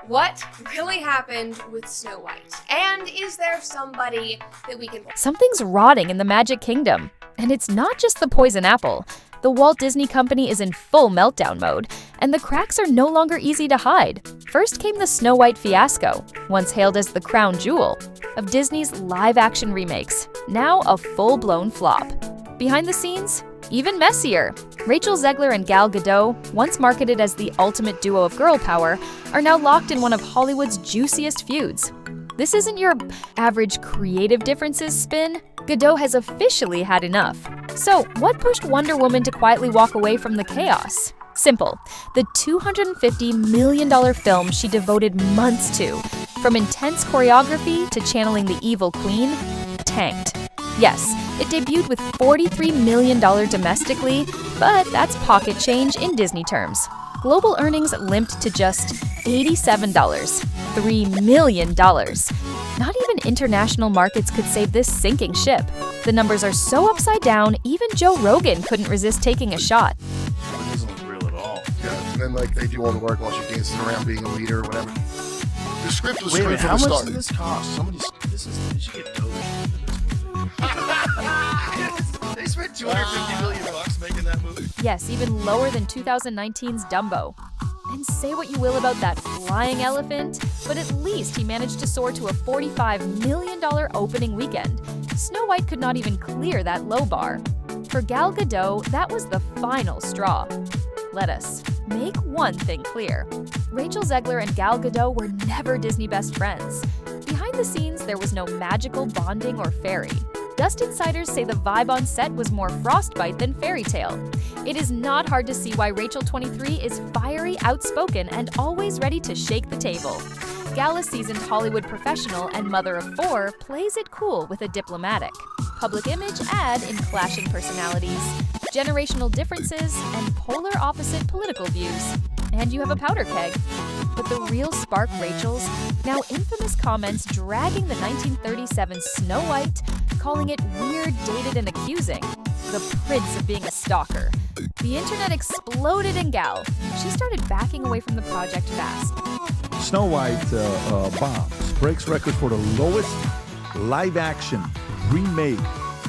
What really happened with Snow White? And is there somebody that we can... Something's rotting in the Magic Kingdom. And it's not just the poison apple. The Walt Disney Company is in full meltdown mode, and the cracks are no longer easy to hide. First came the Snow White fiasco, once hailed as the crown jewel of Disney's live-action remakes, now a full-blown flop. Behind the scenes, even messier. Rachel Zegler and Gal Gadot, once marketed as the ultimate duo of girl power, are now locked in one of Hollywood's juiciest feuds. This isn't your average creative differences spin. Gadot has officially had enough. So, what pushed Wonder Woman to quietly walk away from the chaos? Simple. The $250 million film she devoted months to, from intense choreography to channeling the evil queen, tanked. Yes, it debuted with $43 million domestically, but that's pocket change in Disney terms. Global earnings limped to just $87, $3 million. Not even international markets could save this sinking ship. The numbers are so upside down, even Joe Rogan couldn't resist taking a shot. It doesn't look real at all. Yeah, and then they do all the work while she's dancing around being a leader or whatever. The script was screwed from the start. How much did this cost? Did she get Doge for this movie? They spent $250 million making that movie. Yes, even lower than 2019's Dumbo. And say what you will about that flying elephant, but at least he managed to soar to a $45 million opening weekend. Snow White could not even clear that low bar. For Gal Gadot, that was the final straw. Let us make one thing clear. Rachel Zegler and Gal Gadot were never Disney best friends. Behind the scenes, there was no magical bonding or fairy. Dust Insiders say the vibe on set was more frostbite than fairy tale. It is not hard to see why Rachel 23 is fiery, outspoken, and always ready to shake the table. Gal, a seasoned Hollywood professional and mother of 4, plays it cool with a diplomatic. Public image add in clashing personalities, generational differences, and polar opposite political views. And you have a powder keg. But the real spark Rachel's now infamous comments dragging the 1937 Snow White, calling it weird, dated, and accusing. The prince of being a stalker. The internet exploded in Gal. She started backing away from the project fast. Snow White bombs, breaks records for the lowest live-action remake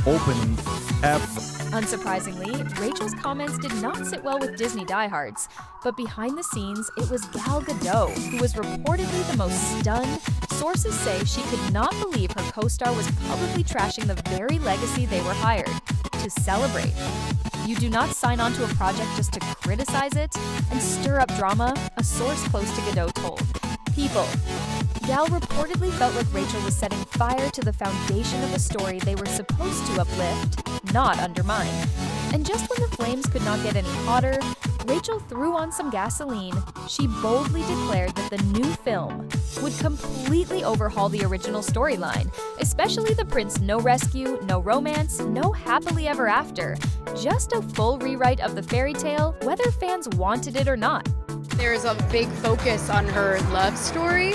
opening ever. Unsurprisingly, Rachel's comments did not sit well with Disney diehards, but behind the scenes, it was Gal Gadot who was reportedly the most stunned. Sources say she could not believe her co-star was publicly trashing the very legacy they were hired to celebrate. You do not sign on to a project just to criticize it and stir up drama, a source close to Gadot told People. Gal reportedly felt like Rachel was setting fire to the foundation of a story they were supposed to uplift, not undermine. And just when the flames could not get any hotter, Rachel threw on some gasoline. She boldly declared that the new film would completely overhaul the original storyline, especially the prince no rescue, no romance, no happily ever after. Just a full rewrite of the fairy tale, whether fans wanted it or not. There's a big focus on her love story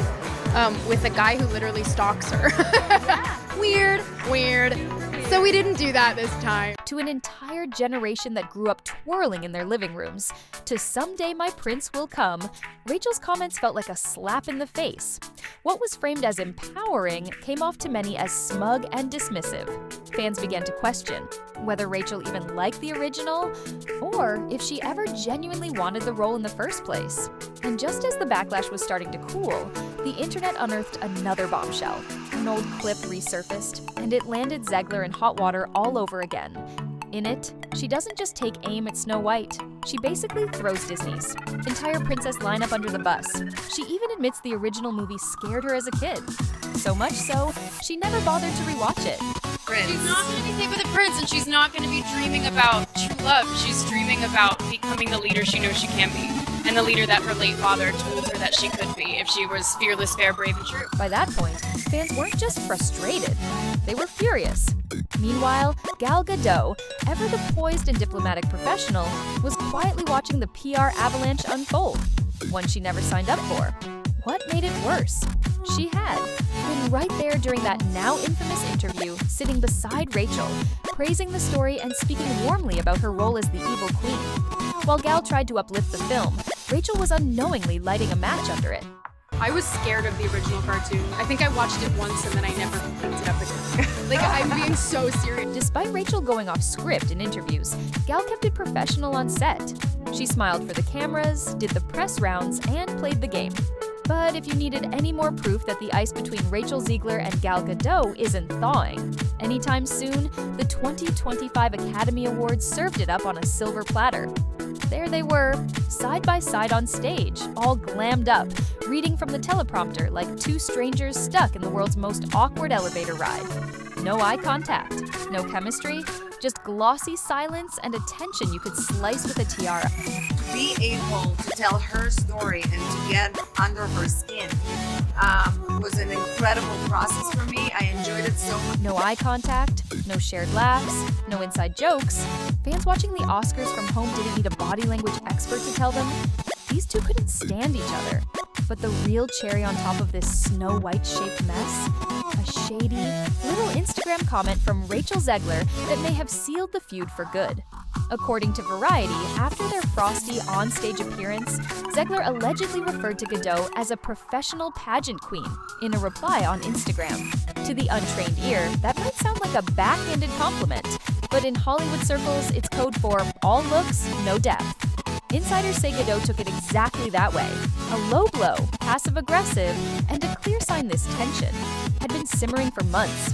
with a guy who literally stalks her. Weird. So we didn't do that this time. To an entire generation that grew up twirling in their living rooms, to "Someday My Prince Will Come," Rachel's comments felt like a slap in the face. What was framed as empowering came off to many as smug and dismissive. Fans began to question whether Rachel even liked the original, or if she ever genuinely wanted the role in the first place. And just as the backlash was starting to cool, the internet unearthed another bombshell. An old clip resurfaced, and it landed Zegler in hot water all over again. In it, she doesn't just take aim at Snow White. She basically throws Disney's entire princess lineup under the bus. She even admits the original movie scared her as a kid. So much so, she never bothered to rewatch it. She's not going to be safe with a prince, and she's not going to be dreaming about true love. She's dreaming about becoming the leader she knows she can be, and the leader that her late father told her that she could be if she was fearless, fair, brave, and true. By that point, fans weren't just frustrated, they were furious. Meanwhile, Gal Gadot, ever the poised and diplomatic professional, was quietly watching the PR avalanche unfold, one she never signed up for. What made it worse? She had been right there during that now infamous interview, sitting beside Rachel, praising the story and speaking warmly about her role as the evil queen. While Gal tried to uplift the film, Rachel was unknowingly lighting a match under it. I was scared of the original cartoon. I think I watched it once and then I never picked it up again. Like, I'm being so serious. Despite Rachel going off script in interviews, Gal kept it professional on set. She smiled for the cameras, did the press rounds, and played the game. But if you needed any more proof that the ice between Rachel Zegler and Gal Gadot isn't thawing anytime soon, the 2025 Academy Awards served it up on a silver platter. There they were, side by side on stage, all glammed up, reading from the teleprompter like two strangers stuck in the world's most awkward elevator ride. No eye contact, no chemistry, just glossy silence and a tension you could slice with a tiara. To be able to tell her story and to get under her skin was an incredible process for me. I enjoyed it so much. No eye contact, no shared laughs, no inside jokes. Fans watching the Oscars from home didn't need a body language expert to tell them these two couldn't stand each other. But the real cherry on top of this Snow White-shaped mess? A shady, little Instagram comment from Rachel Zegler that may have sealed the feud for good. According to Variety, after their frosty on-stage appearance, Zegler allegedly referred to Gadot as a professional pageant queen in a reply on Instagram. To the untrained ear, that might sound like a backhanded compliment, but in Hollywood circles, it's code for all looks, no depth. Insiders say Gadot took it exactly that way. A low blow, passive-aggressive, and a clear sign this tension had been simmering for months.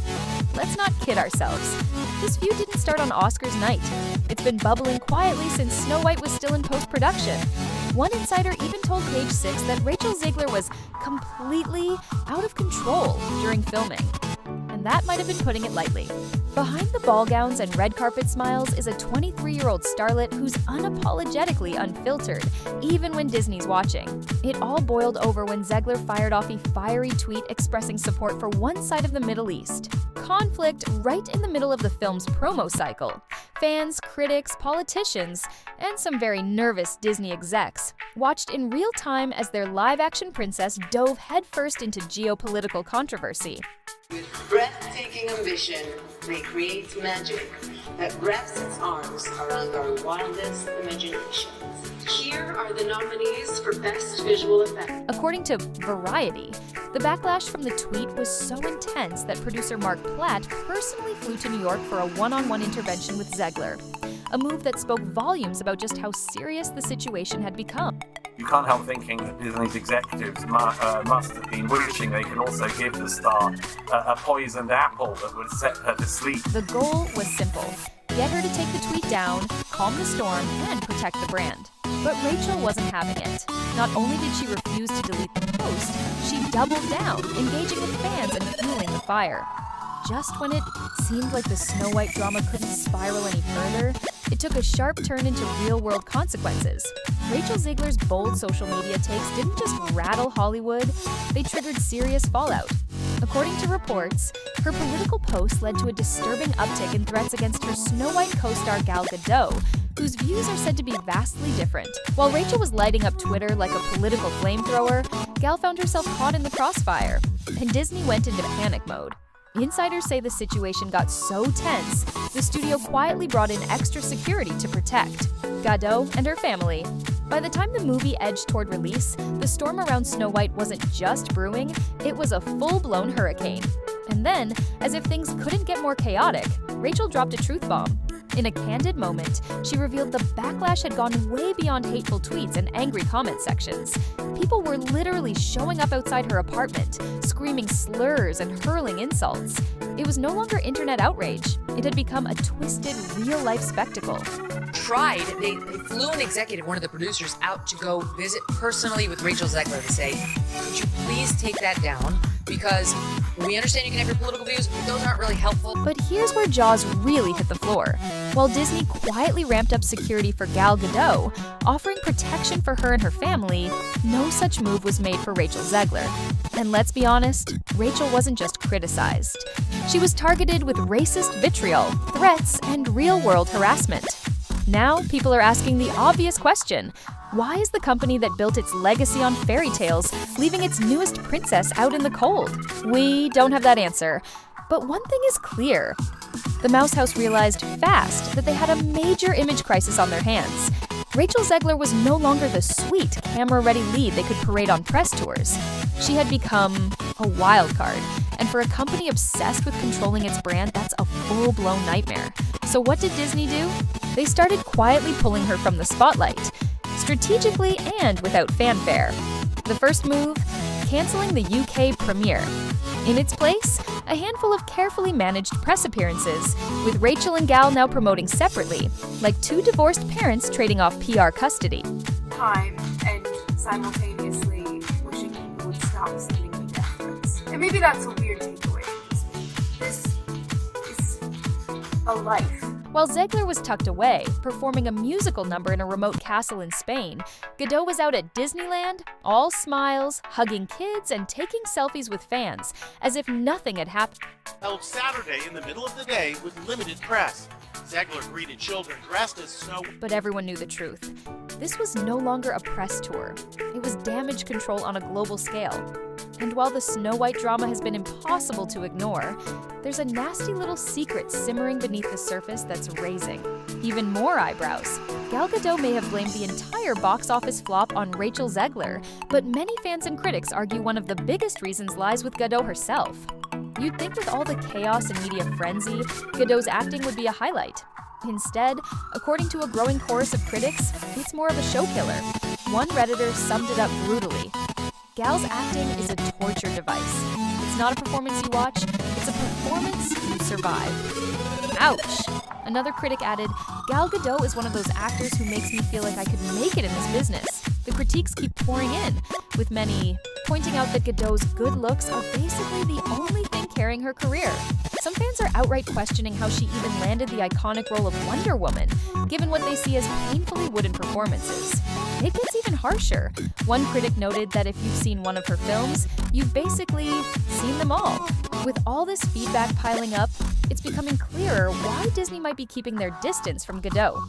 Let's not kid ourselves. This feud didn't start on Oscars night. It's been bubbling quietly since Snow White was still in post-production. One insider even told Page 6 that Rachel Zegler was completely out of control during filming. And that might have been putting it lightly. Behind the ball gowns and red carpet smiles is a 23-year-old starlet who's unapologetically unfiltered, even when Disney's watching. It all boiled over when Zegler fired off a fiery tweet expressing support for one side of the Middle East. Conflict right in the middle of the film's promo cycle. Fans, critics, politicians, and some very nervous Disney execs watched in real time as their live-action princess dove headfirst into geopolitical controversy. With breathtaking ambition, they create magic that wraps its arms around our wildest imaginations. Here are the nominees for Best Visual Effects. According to Variety, the backlash from the tweet was so intense that producer Mark Platt personally flew to New York for a one-on-one intervention with Zegler, a move that spoke volumes about just how serious the situation had become. You can't help thinking that Disney's executives must have been wishing they could also give the star a poisoned apple that would set her to sleep. The goal was simple: get her to take the tweet down, calm the storm, and protect the brand. But Rachel wasn't having it. Not only did she refuse to delete the post, she doubled down, engaging with fans and fueling the fire. Just when it seemed like the Snow White drama couldn't spiral any further, it took a sharp turn into real-world consequences. Rachel Zegler's bold social media takes didn't just rattle Hollywood, they triggered serious fallout. According to reports, her political posts led to a disturbing uptick in threats against her Snow White co-star Gal Gadot, whose views are said to be vastly different. While Rachel was lighting up Twitter like a political flamethrower, Gal found herself caught in the crossfire, and Disney went into panic mode. Insiders say the situation got so tense, the studio quietly brought in extra security to protect Gadot and her family. By the time the movie edged toward release, the storm around Snow White wasn't just brewing, it was a full-blown hurricane. And then, as if things couldn't get more chaotic, Rachel dropped a truth bomb. In a candid moment, she revealed the backlash had gone way beyond hateful tweets and angry comment sections. People were literally showing up outside her apartment, screaming slurs and hurling insults. It was no longer internet outrage. It had become a twisted, real-life spectacle. They flew an executive, one of the producers, out to go visit personally with Rachel Zegler to say, could you please take that down? Because we understand you can have your political views, but those aren't really helpful. But here's where jaws really hit the floor. While Disney quietly ramped up security for Gal Gadot, offering protection for her and her family, no such move was made for Rachel Zegler. And let's be honest, Rachel wasn't just criticized. She was targeted with racist vitriol, threats, and real-world harassment. Now, people are asking the obvious question: why is the company that built its legacy on fairy tales leaving its newest princess out in the cold? We don't have that answer. But one thing is clear. The Mouse House realized fast that they had a major image crisis on their hands. Rachel Zegler was no longer the sweet, camera-ready lead they could parade on press tours. She had become a wild card, and for a company obsessed with controlling its brand, that's a full-blown nightmare. So what did Disney do? They started quietly pulling her from the spotlight, strategically and without fanfare. The first move? Canceling the UK premiere. In its place, a handful of carefully managed press appearances, with Rachel and Gal now promoting separately, like two divorced parents trading off PR custody. Time and simultaneously wishing people would stop sending me death threats. And maybe that's a weird takeaway. This is a life. While Zegler was tucked away, performing a musical number in a remote castle in Spain, Godot was out at Disneyland, all smiles, hugging kids, and taking selfies with fans, as if nothing had happened. Held Saturday in the middle of the day with limited press. Zegler greeted children dressed as Snow. But everyone knew the truth. This was no longer a press tour. It was damage control on a global scale. And while the Snow White drama has been impossible to ignore, there's a nasty little secret simmering beneath the surface that's raising even more eyebrows. Gal Gadot may have blamed the entire box office flop on Rachel Zegler, but many fans and critics argue one of the biggest reasons lies with Gadot herself. You'd think with all the chaos and media frenzy, Gadot's acting would be a highlight. Instead, according to a growing chorus of critics, it's more of a show killer. One Redditor summed it up brutally. Gal's acting is a torture device. It's not a performance you watch, it's a performance you survive. Ouch! Another critic added, Gal Gadot is one of those actors who makes me feel like I could make it in this business. The critiques keep pouring in, with many pointing out that Gadot's good looks are basically the only thing carrying her career. Some fans are outright questioning how she even landed the iconic role of Wonder Woman, given what they see as painfully wooden performances. It gets even harsher. One critic noted that if you've seen one of her films, you've basically seen them all. With all this feedback piling up, it's becoming clearer why Disney might be keeping their distance from Gadot.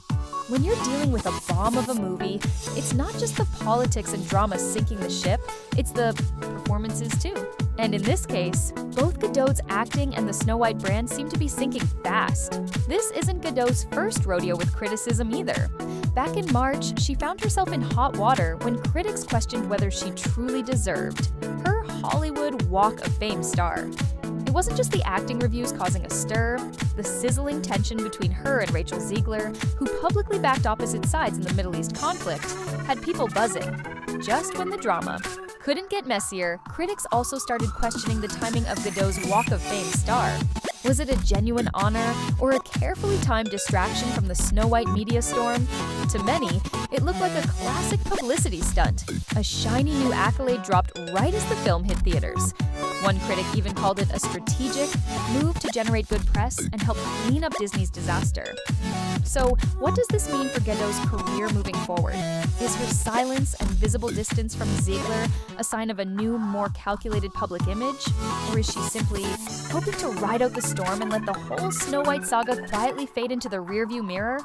When you're dealing with a bomb of a movie, it's not just the politics and drama sinking the ship, it's the performances too. And in this case, both Gadot's acting and the Snow White brand seem to be sinking fast. This isn't Gadot's first rodeo with criticism either. Back in March, she found herself in hot water when critics questioned whether she truly deserved her Hollywood Walk of Fame star. It wasn't just the acting reviews causing a stir, the sizzling tension between her and Rachel Zegler, who publicly backed opposite sides in the Middle East conflict, had people buzzing. Just when the drama couldn't get messier, critics also started questioning the timing of Gadot's Walk of Fame star. Was it a genuine honor or a carefully timed distraction from the Snow White media storm? To many, it looked like a classic publicity stunt, a shiny new accolade dropped right as the film hit theaters. One critic even called it a strategic move to generate good press and help clean up Disney's disaster. So, what does this mean for Gadot's career moving forward? Is her silence and visible distance from Zegler a sign of a new, more calculated public image? Or is she simply hoping to ride out the storm and let the whole Snow White saga quietly fade into the rearview mirror?